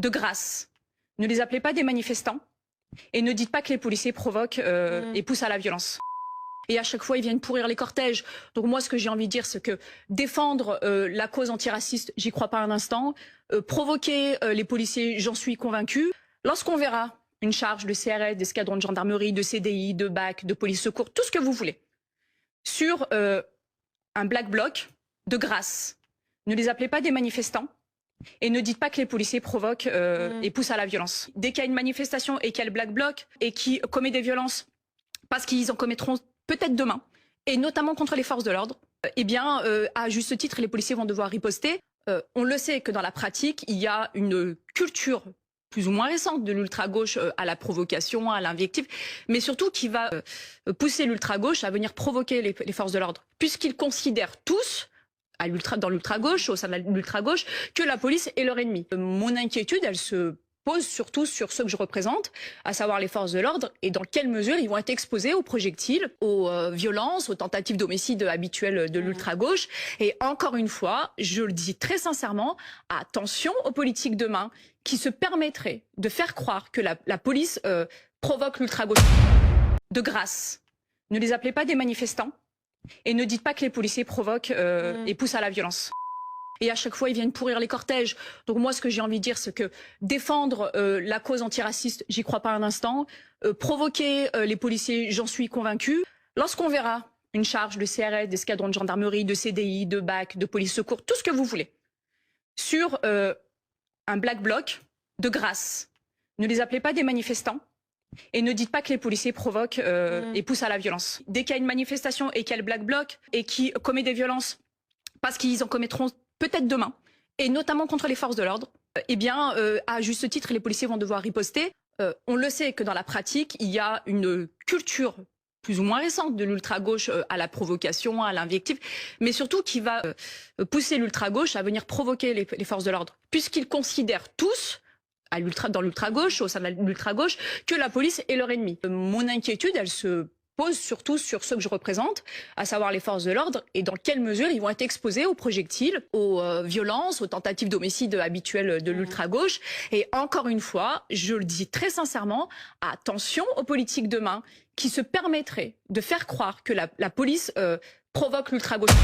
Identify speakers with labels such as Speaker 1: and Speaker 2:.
Speaker 1: De grâce, ne les appelez pas des manifestants et ne dites pas que les policiers provoquent et poussent à la violence. Et à chaque fois, ils viennent pourrir les cortèges. Donc moi, ce que j'ai envie de dire, c'est que défendre la cause antiraciste, j'y crois pas un instant. Provoquer les policiers, j'en suis convaincue. Lorsqu'on verra une charge de CRS, d'escadron de gendarmerie, de CDI, de BAC, de police secours, tout ce que vous voulez, sur un black bloc, de grâce, ne les appelez pas des manifestants. Et ne dites pas que les policiers provoquent et poussent à la violence. Dès qu'il y a une manifestation et qu'il y a le black bloc et qui commet des violences, parce qu'ils en commettront peut-être demain, et notamment contre les forces de l'ordre, eh bien, à juste titre, les policiers vont devoir riposter. On le sait que dans la pratique, il y a une culture plus ou moins récente de l'ultra-gauche à la provocation, à l'invective, mais surtout qui va pousser l'ultra-gauche à venir provoquer les forces de l'ordre, puisqu'ils considèrent tous dans l'ultra-gauche, au sein de l'ultra-gauche, que la police est leur ennemi. Mon inquiétude, elle se pose surtout sur ceux que je représente, à savoir les forces de l'ordre, et dans quelle mesure ils vont être exposés aux projectiles, aux violences, aux tentatives d'homicide habituelles de l'ultra-gauche. Et encore une fois, je le dis très sincèrement, attention aux politiques demain qui se permettraient de faire croire que la police provoque l'ultra-gauche. De grâce, ne les appelez pas des manifestants. Et ne dites pas que les policiers provoquent et poussent à la violence. Et à chaque fois, ils viennent pourrir les cortèges. Donc moi, ce que j'ai envie de dire, c'est que défendre la cause antiraciste, j'y crois pas un instant. Provoquer les policiers, j'en suis convaincue. Lorsqu'on verra une charge de CRS, d'escadron de gendarmerie, de CDI, de BAC, de police secours, tout ce que vous voulez, sur un black bloc, de grâce, ne les appelez pas des manifestants. Et ne dites pas que les policiers provoquent et poussent à la violence. Dès qu'il y a une manifestation et qu'il y a le black bloc et qui commet des violences, parce qu'ils en commettront peut-être demain, et notamment contre les forces de l'ordre, eh bien, à juste titre, les policiers vont devoir riposter. On le sait que dans la pratique, il y a une culture plus ou moins récente de l'ultra-gauche à la provocation, à l'invective, mais surtout qui va pousser l'ultra-gauche à venir provoquer les forces de l'ordre, puisqu'ils considèrent tous dans l'ultra-gauche, au sein de l'ultra-gauche, que la police est leur ennemi. Mon inquiétude, elle se pose surtout sur ceux que je représente, à savoir les forces de l'ordre, et dans quelle mesure ils vont être exposés aux projectiles, aux violences, aux tentatives d'homicide habituelles de l'ultra-gauche. Et encore une fois, je le dis très sincèrement, attention aux politiques demain qui se permettraient de faire croire que la police provoque l'ultra-gauche.